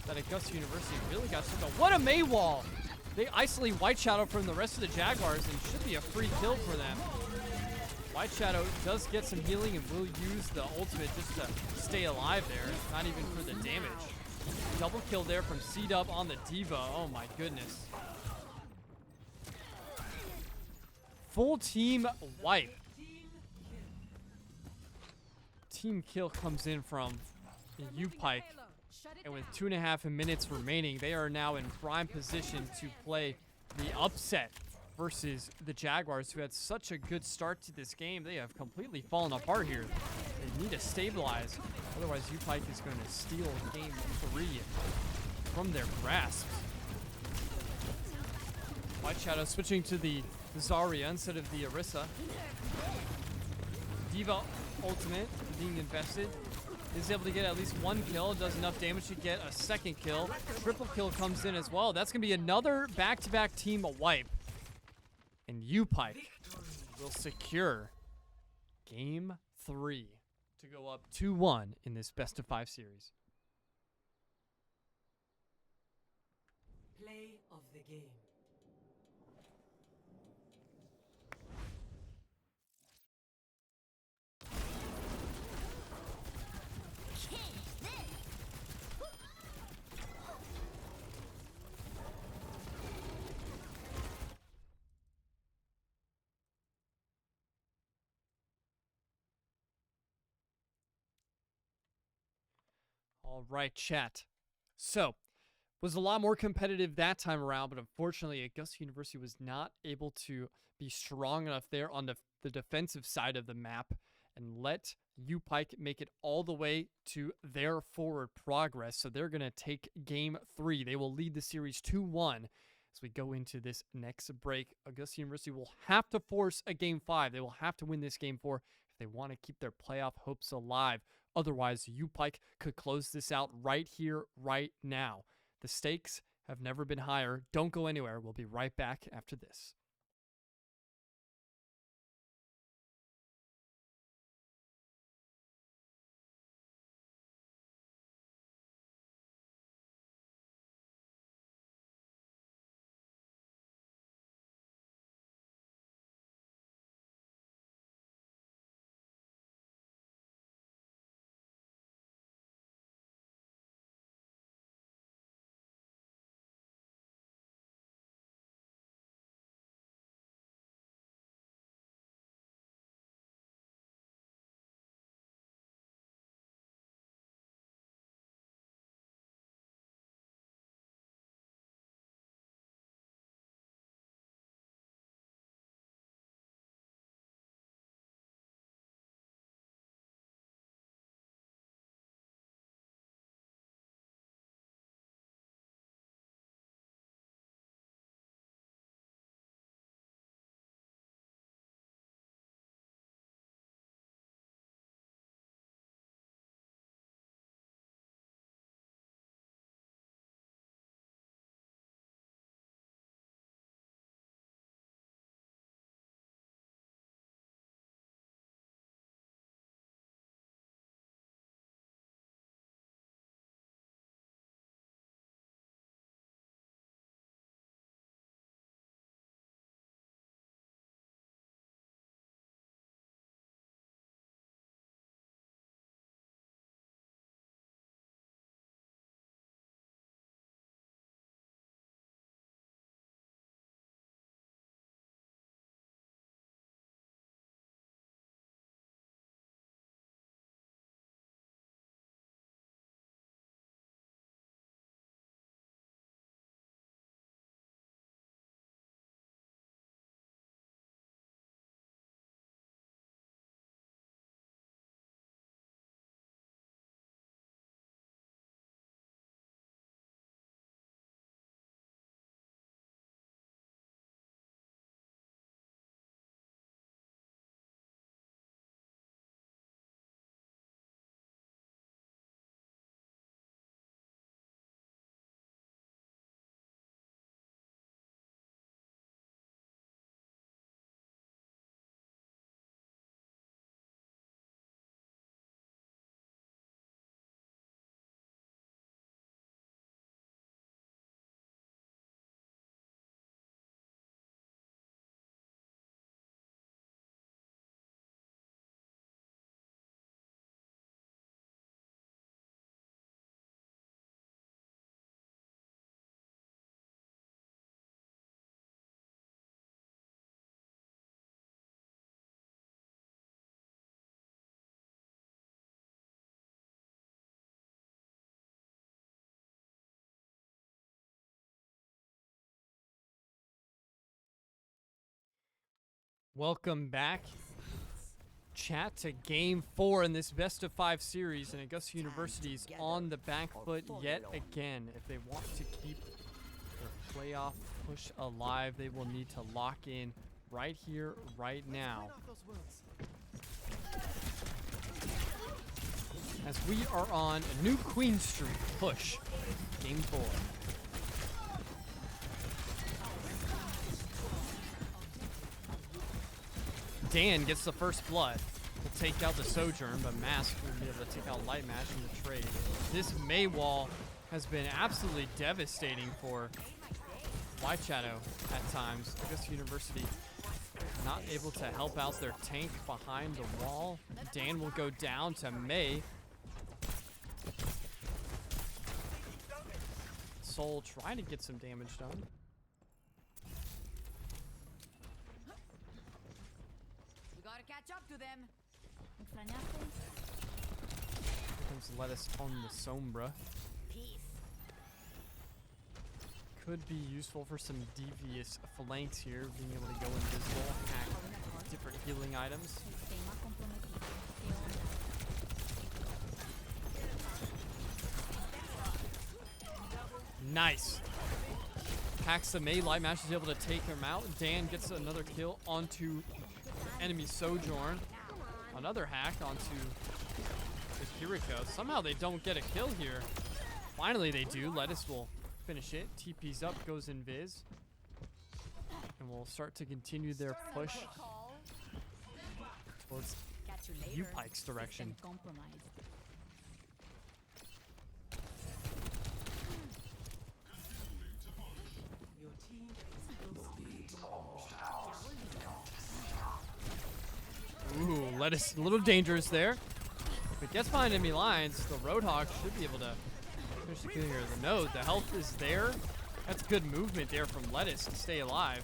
that Augusta University really got stuck on. What a May wall! They isolate White Shadow from the rest of the Jaguars and should be a free kill for them. White Shadow does get some healing and will use the ultimate just to stay alive there, not even for the damage. Double kill there from C-Dub on the Diva. Oh my goodness. Full team wipe. Team kill comes in from U-Pike. And with 2.5 minutes remaining, they are now in prime position to play the upset versus the Jaguars, who had such a good start to this game. They have completely fallen apart here. They need to stabilize. Otherwise, U-Pike is going to steal game 3 from their grasp. White Shadow switching to the Zarya instead of the Orisa. Diva ultimate being invested. Is able to get at least 1 kill. Does enough damage to get a 2nd kill. Triple kill comes in as well. That's going to be another back-to-back team wipe. And U-Pike will secure game 3 to go up 2-1 in this best-of-5 series. Play of the game. All right, chat. So, was a lot more competitive that time around, but unfortunately, Augusta University was not able to be strong enough there on the defensive side of the map and let U-Pike make it all the way to their forward progress. So they're going to take game 3. They will lead the series 2-1 as we go into this next break. Augusta University will have to force a game 5. They will have to win this game 4 if they want to keep their playoff hopes alive. Otherwise, U-Pike could close this out right here, right now. The stakes have never been higher. Don't go anywhere. We'll be right back after this. Welcome back, chat, to Game 4 in this Best of 5 series, and Augusta University's on the back foot yet again. If they want to keep their playoff push alive, they will need to lock in right here, right now. As we are on a new Queen Street push, Game 4. Dan gets the first blood. Will take out the Sojourn, but Mask will be able to take out Light Match in the trade. This Mei wall has been absolutely devastating for White Shadow at times. Augusta University not able to help out their tank behind the wall. Dan will go down to Mei. Soul trying to get some damage done. Catch up to them. Here comes Lettuce on the Sombra. Could be useful for some devious flanks here, being able to go invisible, hack different healing items. Nice. Hacks the Mei. Light Match is able to take him out. Dan gets another kill onto enemy Sojourn. Another hack onto the Kiriko. Somehow they don't get a kill here. Finally they do. Lettuce will finish it. TP's up, goes invis. And we'll start to continue their push towards U-Pike's direction. Ooh, Lettuce, a little dangerous there. If it gets behind enemy lines, the Roadhog should be able to finish the kill here. No, the health is there. That's good movement there from Lettuce to stay alive.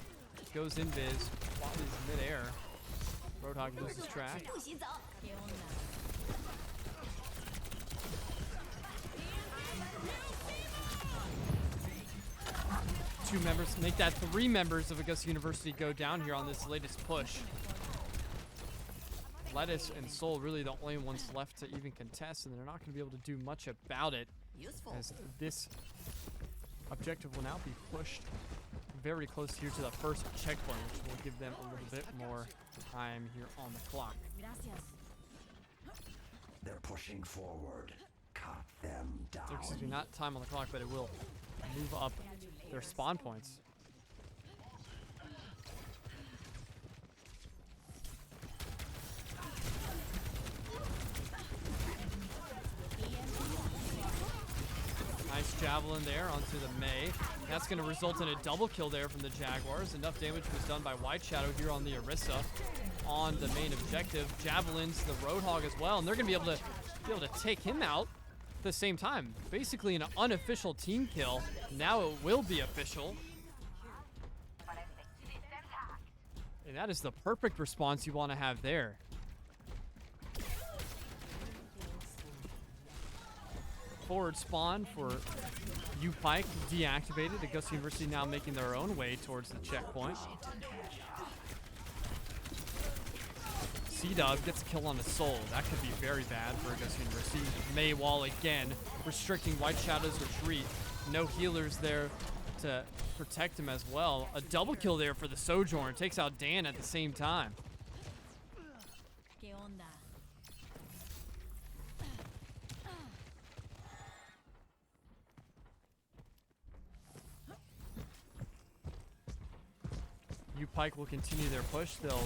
Goes invis, while he's midair. Roadhog loses track. Two members, make that 3 members of Augusta University go down here on this latest push. Lettuce and Soul really the only ones left to even contest, and they're not going to be able to do much about it, as this objective will now be pushed very close here to the first checkpoint, which will give them a little bit more time here on the clock. They're pushing forward. Cut them down. So, excuse me, not time on the clock, but it will move up their spawn points. Nice javelin there onto the Mei. That's going to result in a double kill there from the Jaguars. Enough damage was done by White Shadow here on the Orisa on the main objective. Javelins the Roadhog as well, and they're going to be able to take him out at the same time. Basically an unofficial team kill. Now it will be official. And that is the perfect response you want to have there. Forward spawn for U-Pike deactivated. Augusta University now making their own way towards the checkpoint. C-Dub gets a kill on the Soul. That could be very bad for Augusta University. Mei wall again, restricting White Shadow's retreat. No healers there to protect him as well. A double kill there for the Sojourn. Takes out Dan at the same time. U-Pike will continue their push. They'll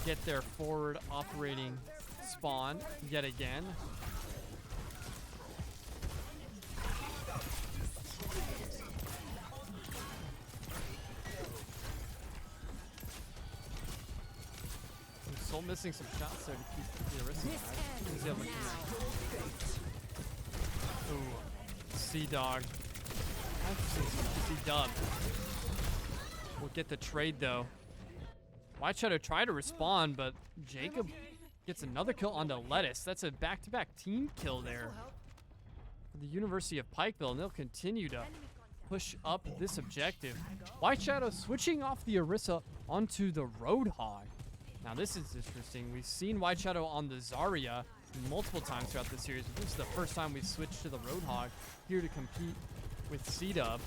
get their forward operating spawn yet again. Soul missing some shots there to keep the Orisa alive. He's able to connect. Ooh, C-Dog. C-Dub. We'll get the trade though. White Shadow tried to respawn, but Jacob gets another kill onto Lettuce. That's a back-to-back team kill there for the University of Pikeville, and they'll continue to push up this objective. White Shadow switching off the Orisa onto the Roadhog. Now this is interesting. We've seen White Shadow on the Zarya multiple times throughout the series, but this is the first time we switched to the Roadhog here to compete with C-Dub.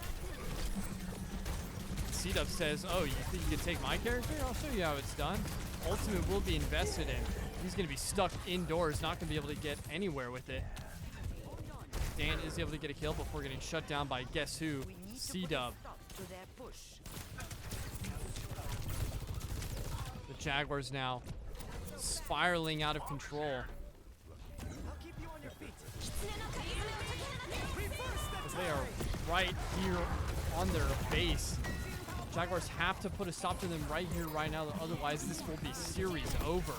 C-Dub says, oh, you think you can take my character? I'll show you how it's done. Ultimate will be invested in. He's going to be stuck indoors, not going to be able to get anywhere with it. Dan is able to get a kill before getting shut down by guess who? C-Dub. The Jaguars now spiraling out of control. As they are right here on their base. Jaguars have to put a stop to them right here, right now. Otherwise, this will be series over.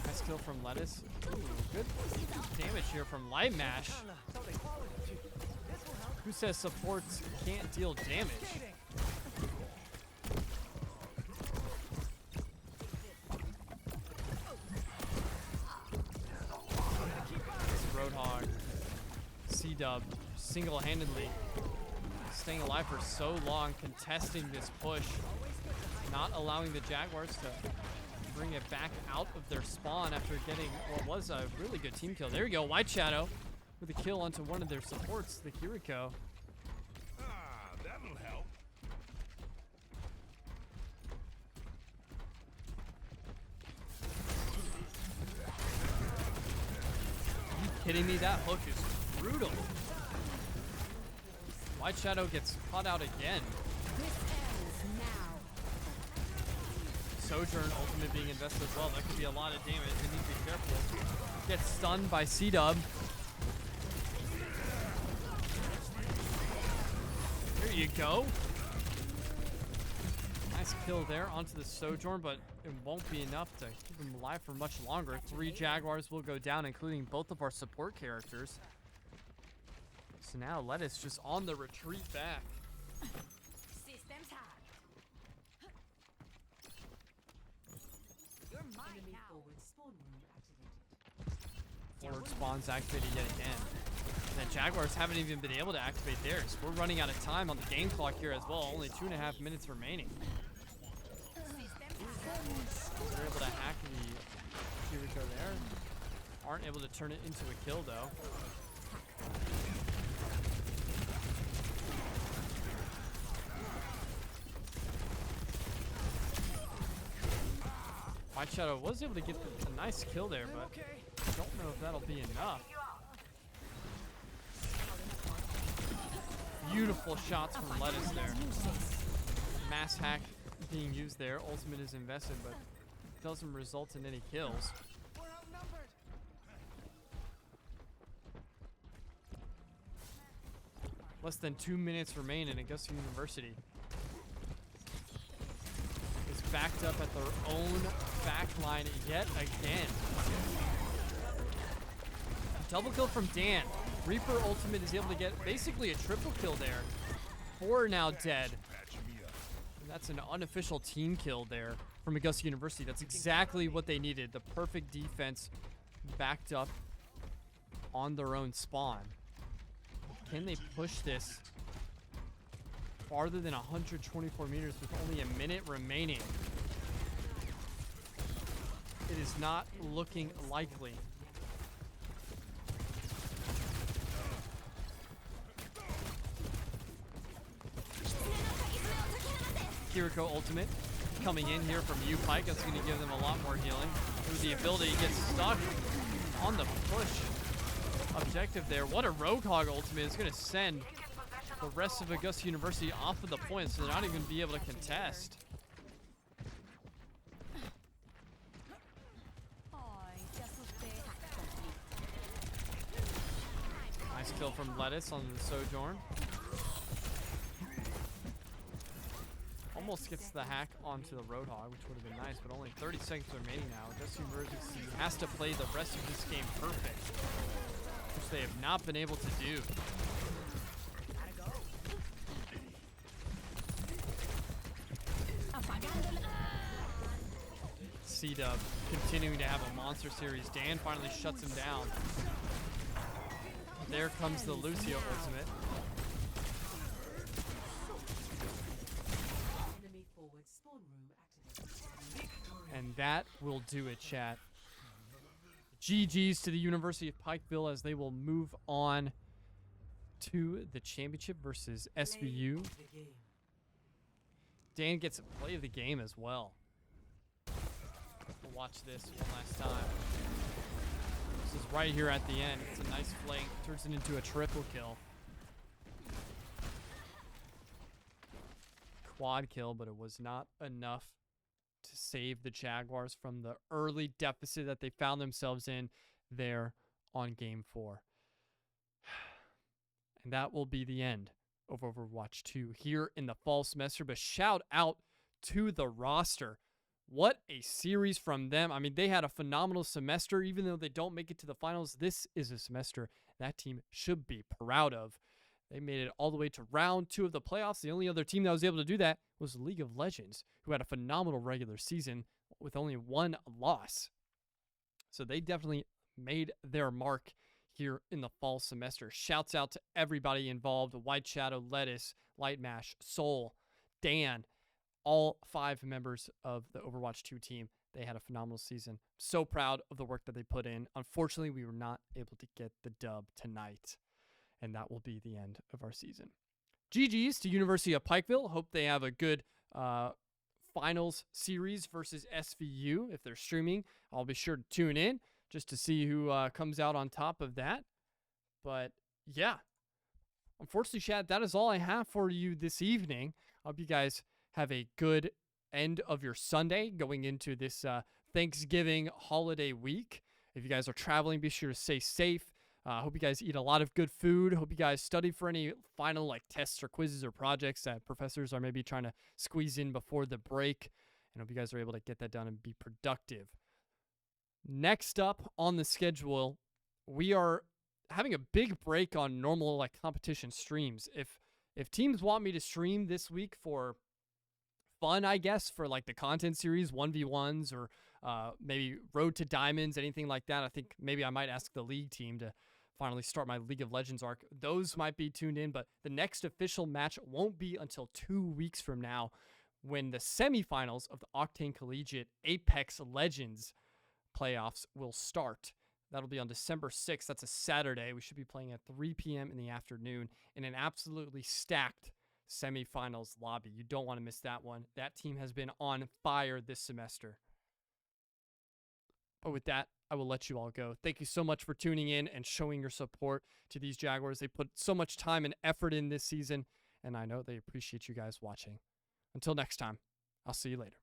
Nice kill from Lettuce. Ooh, good damage here from Light Mash. Who says supports can't deal damage? This Roadhog, C-Dub, single-handedly staying alive for so long, contesting this push, not allowing the Jaguars to bring it back out of their spawn after getting what was a really good team kill. There you go, White Shadow with a kill onto one of their supports, the Kiriko. That'll help. Are you kidding me? That hook is brutal. White Shadow gets caught out again. Sojourn ultimate being invested as well. That could be a lot of damage. They need to be careful. Gets stunned by C-Dub. There you go. Nice kill there onto the Sojourn, but it won't be enough to keep him alive for much longer. 3 Jaguars will go down, including both of our support characters. So now Lettuce just on the retreat back. Systems hot. Forward spawns activated yet again. And the Jaguars haven't even been able to activate theirs. We're running out of time on the game clock here as well. Only 2.5 minutes remaining. They're able to hack the Kiriko there. Aren't able to turn it into a kill though. White Shadow was able to get a nice kill there, but I don't know if that'll be enough. Beautiful shots from Lettuce there. Mass hack being used there. Ultimate is invested, but doesn't result in any kills. Less than 2 minutes remain in Augusta University. Is backed up at their own back line yet again. Double kill from Dan. Reaper ultimate is able to get basically a triple kill there. 4 now dead. And that's an unofficial team kill there from Augusta University. That's exactly what they needed. The perfect defense backed up on their own spawn. Can they push this farther than 124 meters with only a minute remaining? It is not looking likely. Kiriko ultimate coming in here from Pike. That's going to give them a lot more healing. With the ability to get stuck on the push objective there. What a Roadhog ultimate is going to send the rest of Augusta University off of the point, so they're not even going to be able to contest. Nice kill from Lettuce on the Sojourn. Almost gets the hack onto the Roadhog, which would have been nice, but only 30 seconds remaining now. Augusta University has to play the rest of this game perfect, which they have not been able to do. C-Dub continuing to have a monster series. Dan finally shuts him down. There comes the Lucio ultimate. spawn room activated. And that will do it, chat. GG's to the University of Pikeville as they will move on to the championship versus SVU. Play of the game. Dan gets a play of the game as well. We'll watch this one last time. This is right here at the end. It's a nice flank. Turns it into a triple kill. Quad kill, but it was not enough to save the Jaguars from the early deficit that they found themselves in there on game 4. And that will be the end of Overwatch 2 here in the fall semester. But shout out to the roster. What a series from them. I mean, they had a phenomenal semester. Even though they don't make it to the finals, this is a semester that team should be proud of. They made it all the way to round 2 of the playoffs. The only other team that was able to do that was League of Legends, who had a phenomenal regular season with only 1 loss. So they definitely made their mark here in the fall semester. Shouts out to everybody involved: White Shadow, Lettuce, Light Mash, Soul, Dan, all 5 members of the Overwatch 2 team. They had a phenomenal season. So proud of the work that they put in. Unfortunately, we were not able to get the dub tonight. And that will be the end of our season. GG's to University of Pikeville. Hope they have a good finals series versus SVU. If they're streaming, I'll be sure to tune in just to see who comes out on top of that. But yeah, unfortunately, Chad, that is all I have for you this evening. I hope you guys have a good end of your Sunday going into this Thanksgiving holiday week. If you guys are traveling, be sure to stay safe. Hope you guys eat a lot of good food. Hope you guys study for any final tests or quizzes or projects that professors are maybe trying to squeeze in before the break. And hope you guys are able to get that done and be productive. Next up on the schedule, we are having a big break on normal competition streams. If teams want me to stream this week for fun, I guess, for the content series, 1v1s or maybe Road to Diamonds, anything like that, I think maybe I might ask the league team to finally start my League of Legends arc. Those might be tuned in, but the next official match won't be until 2 weeks from now when the semifinals of the Octane Collegiate Apex Legends playoffs will start. That'll be on December 6th. That's a Saturday. We should be playing at 3 p.m. in the afternoon in an absolutely stacked semifinals lobby. You don't want to miss that one. That team has been on fire this semester. But with that, I will let you all go. Thank you so much for tuning in and showing your support to these Jaguars. They put so much time and effort in this season, and I know they appreciate you guys watching. Until next time, I'll see you later.